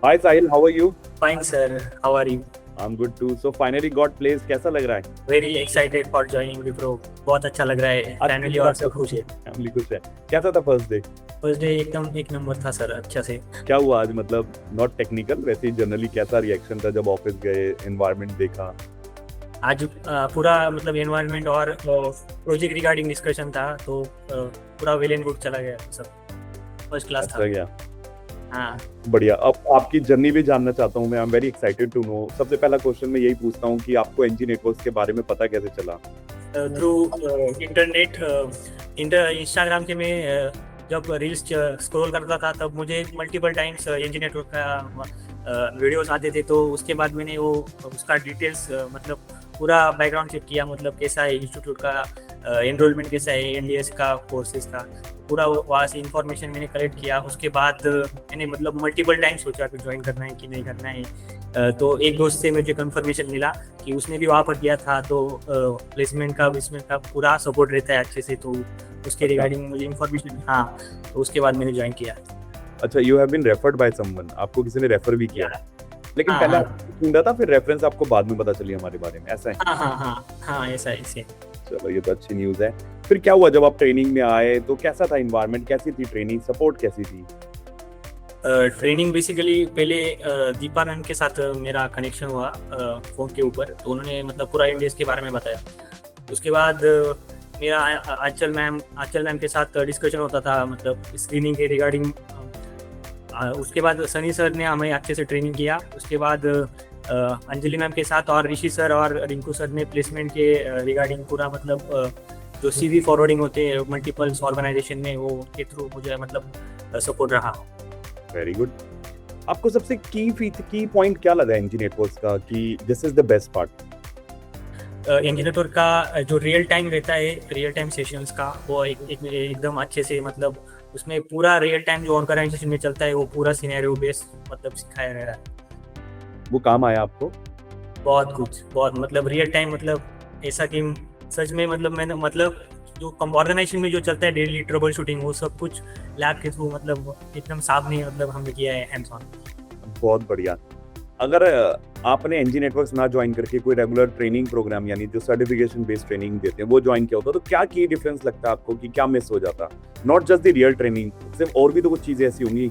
Hi Sahil, how are you? Fine, sir. How are you? I'm good too. So finally got placed. कैसा लग रहा है? Very excited for joining Wipro. बहुत अच्छा लग रहा है. आज फैमिली और सब खुश है. फैमिली खुश है. कैसा था फर्स्ट डे? फर्स्ट डे एकदम एक नंबर था सर, अच्छा से. क्या हुआ आज, मतलब नॉट टेक्निकल, वैसे ही जनरली कैसा रिएक्शन था जब ऑफिस गए, एनवायरनमेंट देखा? आज पूरा मतलब एनवायरनमेंट और प्रोजेक्ट रिगार्डिंग डिस्कशन था, तो पूरा वेल एंड गुड चला गया सब. फर्स्ट क्लास था. अच्छा गया. हाँ. बढ़िया. अब आपकी जर्नी भी जानना चाहता हूँ मैं. I am very excited to know. सबसे पहला क्वेश्चन मैं यही पूछता हूँ कि आपको एनजी नेटवर्क्स के बारे में पता कैसे चला? Through internet. इंस्टाग्राम के में जब रील्स स्क्रॉल करता था तब मुझे मल्टीपल टाइम्स एनजी नेटवर्क का वीडियोस आते थे, तो उसके बाद मैंने वो उसका डिटेल्स मतलब पूरा बैकग्राउंड चेक किया, मतलब कैसा है इंस्टीट्यूट का एनरोलमेंट, कैसा है एनडीएस का कोर्सेज का, पूरा वहाँ से इंफॉर्मेशन मैंने कलेक्ट किया. उसके बाद मैंने मतलब मल्टीपल टाइम सोचा कि ज्वाइन करना है कि नहीं करना है. तो एक दोस्त से मुझे कंफर्मेशन मिला कि उसने भी वहाँ पर किया था, तो प्लेसमेंट का पूरा सपोर्ट रहता है अच्छे से, तो उसके रिगार्डिंग मुझे इंफॉर्मेशन. हाँ, तो उसके बाद मैंने ज्वाइन किया. अच्छा, you have been referred by someone. आपको किसी ने रेफर भी किया? लेकिन हाँ, पहले हाँ. ढूंढा था, फिर रेफरेंस आपको बाद में पता चली हमारे बारे में, ऐसा है? हाँ, हाँ, हाँ, हाँ, ऐसा ऐसे. चलो, ये तो अच्छी न्यूज़ है. फिर क्या हुआ जब आप ट्रेनिंग में आए, तो कैसा था एनवायरनमेंट, कैसी थी ट्रेनिंग, सपोर्ट कैसी थी? ट्रेनिंग बेसिकली पहले दीपा मैम के साथ मेरा कनेक्शन हुआ फ़ोन के ऊपर, तो उन्होंने मतलब पूरा इंडियस के बारे में बताया. उसके बाद मेरा आंचल मैम के साथ डिस्कशन होता था, मतलब स्क्रीनिंग के रिगार्डिंग. उसके बाद सनी सर ने हमें अच्छे से ट्रेनिंग किया. उसके बाद अंजलि मैम के साथ और ऋषि सर और रिंकू सर ने प्लेसमेंट के रिगार्डिंग पूरा मतलब जो सीवी फॉरवर्डिंग होते हैं मल्टीपल्स ऑर्गेनाइजेशन में, वो के थ्रू मुझे मतलब सपोर्ट रहा. Very good. आपको सबसे की पॉइंट क्या लगा एनजी नेटवर्क्स का कि this is the best part? NG network का जो रियल टाइम रहता है, रियल टाइम सेशंस का, वो एकदम अच्छे से मतलब उसमें पूरा रियल टाइम जो ऑर्गेनाइजेशन में चलता है वो पूरा सिनेरियो बेस्ड मतलब सिखाया गया है. वो काम आया आपको? बहुत मतलब रियल टाइम, मतलब ऐसा कि सच में मतलब मैंने मतलब जो ऑर्गेनाइजेशन में जो चलता है डेली ट्रबल शूटिंग, वो सब कुछ लैब के थ्रू मतलब एकदम सामने मतलब हमने किया है हैंड्स ऑन. बहुत बढ़िया. अगर आपने एनजी नेटवर्क्स ना ज्वाइन करके कोई रेगुलर ट्रेनिंग प्रोग्राम यानी जो सर्टिफिकेशन बेस्ड ट्रेनिंग देते हैं वो ज्वाइन किया होता, तो क्या की डिफरेंस लगता है आपको कि क्या मिस हो जाता? Not just the real training, सिर्फ और भी तो कुछ चीजें ऐसी होंगी.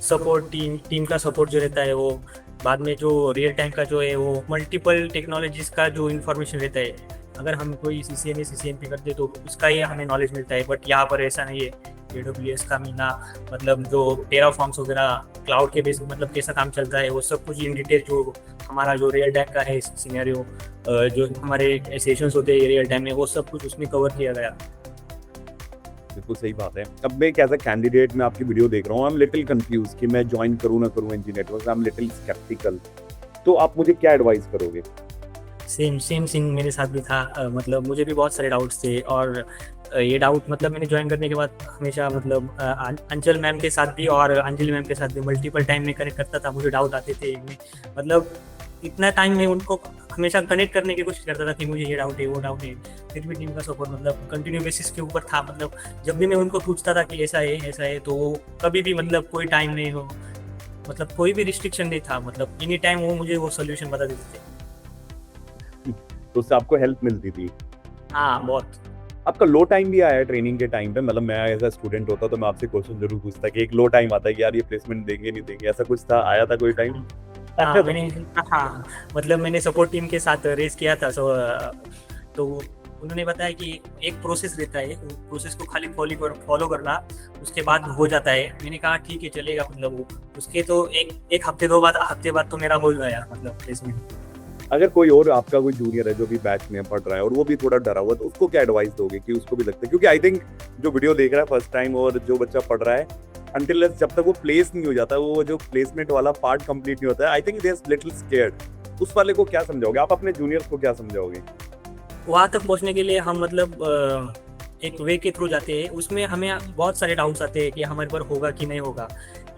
सपोर्ट, टीम का सपोर्ट जो रहता है, वो बाद में जो रियल टाइम का जो है वो मल्टीपल टेक्नोलॉजीज का जो इन्फॉर्मेशन रहता है, अगर हम कोई CCNA करते तो उसका ही हमें नॉलेज मिलता है. बट यहाँ पर ऐसा नहीं है. AWS का मिलना, मतलब जो टेराफॉर्म्स वगैरह क्लाउड के बेस मतलब कैसा काम चलता है, वो सब कुछ इन डिटेल जो हमारा जो रियल टाइम का है सिनेरियो, जो हमारे सेशंस होते हैं रियल टाइम में, वो सब कुछ उसमें कवर किया गया. बिल्कुल सही बात है. अब मैं एज अ कैंडिडेट मैं आपकी वीडियो देख रहा हूँ, आई एम लिटिल कंफ्यूज कि मैं ज्वाइन करूँ ना करूँ NG networks. I am little sceptical. तो आप मुझे क्या एडवाइस करोगे? सेम सिंह मेरे साथ भी था. मतलब मुझे भी बहुत सारे डाउट्स थे, और ये डाउट मतलब मैंने ज्वाइन करने के बाद हमेशा मतलब अंचल मैम के साथ भी और अंजलि मैम के साथ भी मल्टीपल टाइम में कनेक्ट करता था. मुझे डाउट आते थे मतलब इतना टाइम में उनको हमेशा कनेक्ट करने की कोशिश करता था कि मुझे ये डाउट है वो डाउट है. फिर भी टीम का सपोर्ट मतलब कंटिन्यू बेसिस के ऊपर था. मतलब जब भी मैं उनको पूछता था कि ऐसा है, तो कभी भी मतलब कोई टाइम नहीं हो, मतलब कोई भी रिस्ट्रिक्शन नहीं था, मतलब एनी टाइम वो मुझे वो सोल्यूशन बता देते थे. तो उससे आपको हेल्प मिलती थी? हाँ, बहुत. आपका लो टाइम भी आया है ट्रेनिंग के टाइम पे? मतलब मैं एज अ स्टूडेंट होता तो मैं आपसे क्वेश्चन जरूर पूछता कि एक लो टाइम आता है कि यार ये प्लेसमेंट देंगे नहीं देंगे, ऐसा कुछ था? आया था कोई टाइम? हाँ, हाँ, मतलब मैंने सपोर्ट टीम के साथ रेस किया था. तो उन्होंने बताया कि एक प्रोसेस रहता है, प्रोसेस को खाली फॉलो करना, उसके बाद हो जाता है. मैंने कहा ठीक है चलेगा, मतलब उसके तो एक हफ्ते बाद तो मेरा हो गया मतलब प्लेसमेंट. अगर कोई और आपका कोई जूनियर है जो भी बैच में पढ़ रहा है और वो भी थोड़ा डरा हुआ, तो उसको क्या एडवाइस दोगे कि उसको भी लगता है? क्योंकि आई थिंक जो वीडियो देख रहा है फर्स्ट टाइम और जो बच्चा पढ़ रहा है, अनटिल जब तक वो प्लेस नहीं हो जाता, वो जो प्लेसमेंट वाला पार्ट कंप्लीट नहीं होता है, I think they are little scared. उस वाले को क्या समझाओगे आप? अपने जूनियर्स को क्या समझाओगे? वहाँ तक पहुँचने के लिए हम मतलब एक वे के थ्रू जाते हैं. उसमें हमें बहुत सारे डाउट्स आते हैं कि हमारे पर होगा कि नहीं होगा,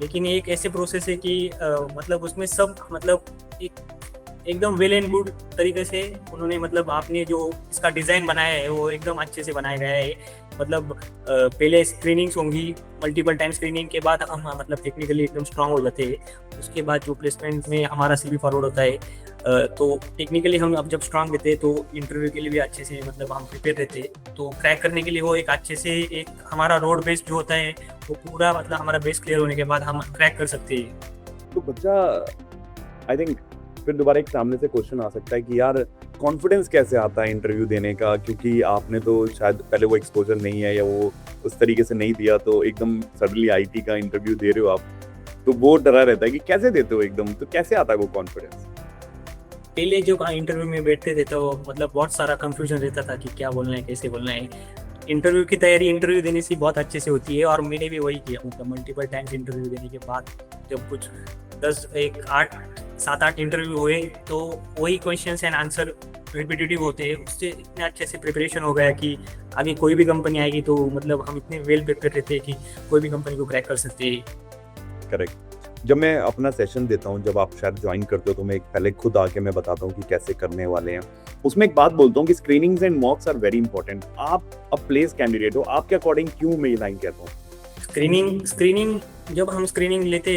लेकिन एक ऐसे प्रोसेस है कि मतलब उसमें सब मतलब एकदम वेल एंड गुड तरीके से उन्होंने मतलब आपने जो इसका डिज़ाइन बनाया है वो एकदम अच्छे से बनाया गया है. मतलब पहले स्क्रीनिंग्स होंगी, मल्टीपल टाइम स्क्रीनिंग के बाद हम मतलब टेक्निकली एकदम स्ट्रांग हो जाते हैं। उसके बाद जो प्लेसमेंट में हमारा सीवी फॉरवर्ड होता है, तो टेक्निकली हम अब जब स्ट्रांग रहते हैं तो इंटरव्यू के लिए भी अच्छे से मतलब हम प्रिपेयर रहते हैं। तो क्रैक करने के लिए वो एक अच्छे से एक हमारा रोड बेस जो होता है वो पूरा मतलब हमारा बेस क्लियर होने के बाद हम क्रैक कर सकते हैं। तो बच्चा आई थिंक फिर दोबारा एक सामने से क्वेश्चन आ सकता है कि यार कॉन्फिडेंस कैसे आता है इंटरव्यू देने का, क्योंकि आपने तो शायद पहले वो एक्सपोजर नहीं है या वो उस तरीके से नहीं दिया, तो एकदम सडनली आईटी का इंटरव्यू दे रहे हो आप, तो वो डरा रहता है कि कैसे देते हो एकदम, तो कैसे आता है वो कॉन्फिडेंस? पहले जो इंटरव्यू में बैठते थे तो मतलब बहुत सारा कंफ्यूजन रहता था कि क्या बोलना है, कैसे बोलना है। इंटरव्यू की तैयारी इंटरव्यू देने से बहुत अच्छे से होती है, और मैंने भी वही किया। मतलब मल्टीपल टाइम्स इंटरव्यू देने के बाद जब कुछ 7-8 इंटरव्यू हुए तो वही क्वेश्चंस एंड आंसर रिपीटेटिव होते हैं। उससे इतने अच्छे से प्रिपरेशन हो गया कि अभी कोई भी कंपनी आएगी तो मतलब हम इतने वेल प्रिपेयर रहते हैं कि कोई भी कंपनी को क्रैक कर सकते हैं। करेक्ट। जब मैं अपना सेशन देता हूँ, जब आप शायद ज्वाइन करते हो, तो मैं पहले खुद आके मैं बताता हूँ कि कैसे करने वाले हैं। उसमें एक बात बोलता हूँ कि screenings and mocks are very important. आप अब प्लेस कैंडिडेट हो, आपके अकॉर्डिंग क्यों मैं ये लाइन कहता हूँ? स्क्रीनिंग जब हम स्क्रीनिंग लेते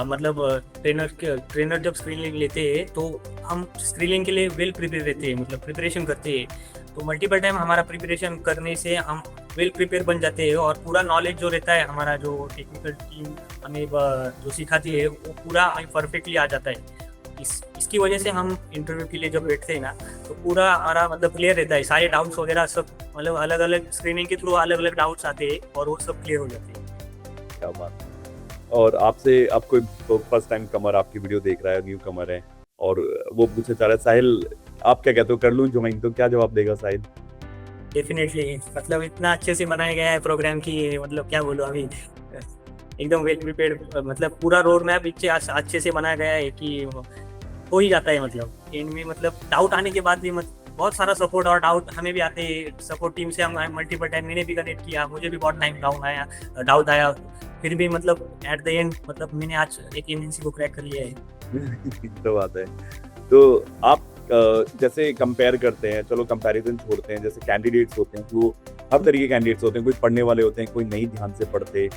मतलब ट्रेनर जब स्क्रीनिंग लेते हैं तो हम स्क्रीनिंग के लिए वेल प्रिपेयर रहते हैं, मतलब प्रिपरेशन करते हैं। तो मल्टीपल टाइम हमारा प्रिपरेशन करने से हम वेल प्रिपेयर बन जाते हैं, और पूरा नॉलेज जो रहता है हमारा, जो टेक्निकल टीम हमें जो सिखाती है वो पूरा हमें परफेक्टली आ जाता है। इसकी वजह से हम इंटरव्यू के लिए जब बैठते हैं ना तो पूरा हमारा मतलब क्लियर रहता है। सारे डाउट्स वगैरह सब मतलब अलग अलग स्क्रीनिंग के थ्रू अलग अलग डाउट्स आते हैं और वो सब क्लियर हो जाते हैं। क्या बात है। और आपसे आपको फर्स्ट टाइम कमर आपकी वीडियो देख रहा है, न्यू कमर है, और वो पूछे चाह रहा है साहिल आप क्या कहते हो, कर लूँ ज्वाइन? तो क्या जवाब देगा साहिल? डेफिनेटली, मतलब इतना अच्छे से बनाया गया है प्रोग्राम की, मतलब क्या बोलूँ अभी, एकदम वेल प्रिपेयर्ड। मतलब पूरा रोड मैप अच्छे से बनाया गया है कि हो ही जाता है। मतलब एंड में मतलब डाउट आने के बाद भी बहुत सारा सपोर्ट और डाउट हमें भी आते हैं। सपोर्ट टीम से हम मल्टीपल टाइम मैंने भी कनेक्ट किया, मुझे भी बहुत टाइम डाउट आया, फिर भी मतलब एट द एंड मतलब मैंने आज एक एमएनसी को क्रैक कर लिया है। तो बात है। तो आप जैसे कंपेयर करते हैं, चलो कंपैरिजन छोड़ते हैं, जैसे कैंडिडेट्स होते हैं वो हर तरीके के कैंडिडेट्स होते हैं, कोई पढ़ने वाले होते हैं, कोई नहीं ध्यान से पढ़ते,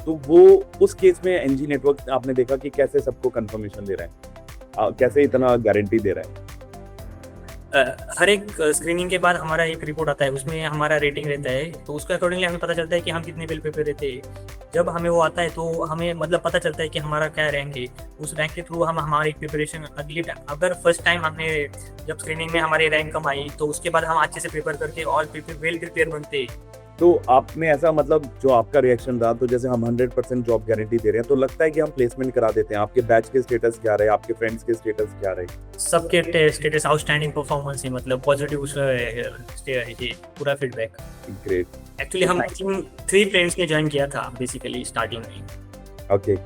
तो वो उस केस में एनजी नेटवर्क आपने देखा कि कैसे सबको कंफर्मेशन दे रहा है, कैसे इतना गारंटी दे रहा है? हर एक स्क्रीनिंग के बाद हमारा एक रिपोर्ट आता है, उसमें हमारा रेटिंग रहता है, तो उसके अकॉर्डिंगली हमें पता चलता है कि हम कितने वेल प्रिपेयर रहते हैं। जब हमें वो आता है तो हमें मतलब पता चलता है कि हमारा क्या रैंक है। उस रैंक के थ्रू हम हमारी प्रिपरेशन अगर फर्स्ट टाइम हमने जब स्क्रीनिंग में हमारी रैंक कम आई तो उसके बाद हम अच्छे से प्रिपेयर करके और वेल प्रिपेयर बनते हैं। तो आपने ऐसा मतलब जो आपका रिएक्शन रहा, तो जैसे हम 100% जॉब गारंटी दे रहे हैं, तो लगता है कि हम प्लेसमेंट करा देते हैं। आपके बैच के स्टेटस क्या रहे, आपके फ्रेंड्स के स्टेटस क्या रहे? सबके स्टेटस आउटस्टैंडिंग परफॉर्मेंस है, मतलब पॉजिटिव पूरा फीडबैक। ग्रेट। एक्चुअली हम 3 फ्रेंड्स ने ज्वाइन किया था बेसिकली स्टार्टिंग में। ओके,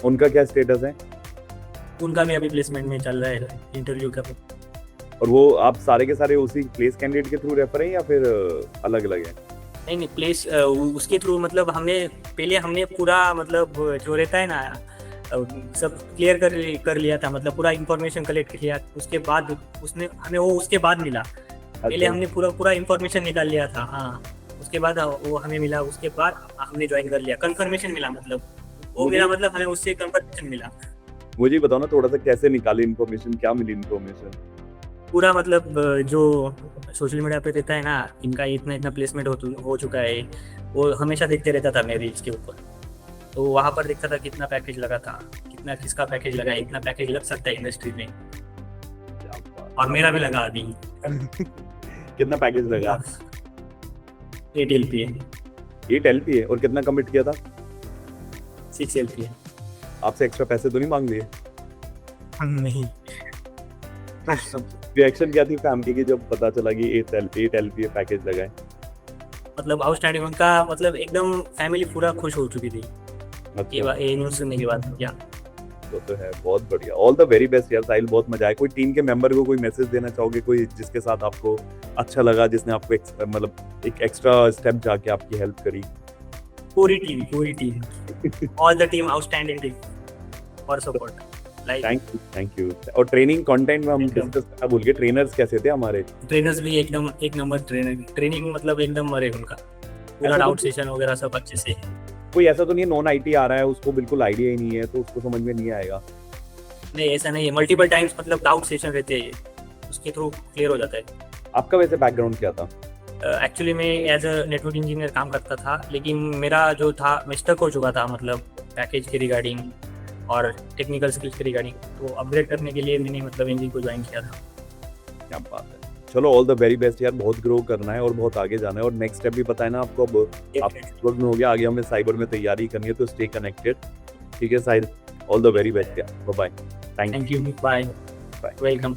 उनका क्या स्टेटस है? उनका भी अभी प्लेसमेंट में चल रहा है इंटरव्यू का। और वो आप सारे के सारे उसी प्लेस कैंडिडेट के थ्रू रेफर हैं या फिर अलग अलग है? नहीं, प्लेस उसके थ्रू मतलब हमने पूरा मतलब जो रहता है ना सब क्लियर कर लिया था, मतलब पूरा इंफॉर्मेशन कलेक्ट किया। उसके बाद उसने हमें वो उसके बाद मिला। पहले हमने पूरा इंफॉर्मेशन निकाल लिया था, हाँ, उसके बाद वो हमें मिला, उसके बाद हमने ज्वाइन कर लिया, कंफर्मेशन मिला, मतलब वो मेरा मतलब हमें उससे कंफर्मेशन मिला। मुझे बताओ ना थोड़ा सा कैसे निकाली इन्फॉर्मेशन, क्या मिली इन्फॉर्मेशन? पूरा मतलब जो सोशल मीडिया पे रहता है ना, इनका इतना प्लेसमेंट हो चुका है, वो हमेशा देखते रहता था मैं रील्स के ऊपर। तो वहाँ पर देखता था कितना पैकेज लगा था, कितना किसका पैकेज लगा, इतना पैकेज लग सकता है इंडस्ट्री में, और मेरा भी लगा अभी। कितना पैकेज लगा? 8 LPA। 8 LPA? और कितना कमिट किया था? 6 LPA। आपसे एक्स्ट्रा पैसे तो नहीं मांग लिए? नहीं। रिएक्शन क्या थी फैमिली की जब पता चला कि 8 LPA पैकेज लगा है? मतलब आउटस्टैंडिंग, उनका मतलब एकदम फैमिली पूरा खुश हो चुकी थी ये न्यूज़ सुनने के बाद। क्या तो है, बहुत बढ़िया। ऑल द वेरी बेस्ट यार साहिल, बहुत मजा आया। कोई टीम के मेंबर को कोई मैसेज देना चाहोगे, कोई जिसके साथ आपको अच्छा लगा, जिसने आपको मतलब एक एक्स्ट्रा स्टेप जाके आपकी हेल्प करी? पूरी team all the team outstanding team for support. Thank you. और ट्रेनिंग कंटेंट में हम डिस्कस करना भूल गए, ट्रेनर्स कैसे थे हमारे? ट्रेनर्स भी एकदम एक नंबर ट्रेनिंग मतलब एकदम मरे उनका पूरा डाउट सेशन वगैरह सब अच्छे से। कोई ऐसा तो नहीं है नॉन आईटी आ रहा है उसको बिल्कुल आइडिया ही नहीं है तो उसको समझ में नहीं आएगा? नहीं ऐसा नहीं है, मल्टीपल टाइम्स मतलब डाउट सेशन रहते हैं, उसके थ्रू क्लियर हो जाता है। आपका वैसे बैकग्राउंड क्या था? एक्चुअली मैं एज अ नेटवर्क इंजीनियर काम करता था, लेकिन मेरा जो था मैं स्टक हो चुका था, मतलब पैकेज के रिगार्डिंग और टेक्निकल स्किल्स के रिगार्डिंग, तो अपग्रेड करने के लिए मैंने मतलब इंजीनियरिंग को ज्वाइन किया था। क्या बात है। चलो ऑल द वेरी बेस्ट यार, बहुत ग्रो करना है और बहुत आगे जाना है और नेक्स्ट स्टेप भी पता है ना आपको। अब आप वक्त में हो गया, आगे हमें साइबर में तैयारी करनी है तो स्टे कनेक्टेड। ठीक है Sahil, all the very best यार, bye bye. Thank you, bye, welcome.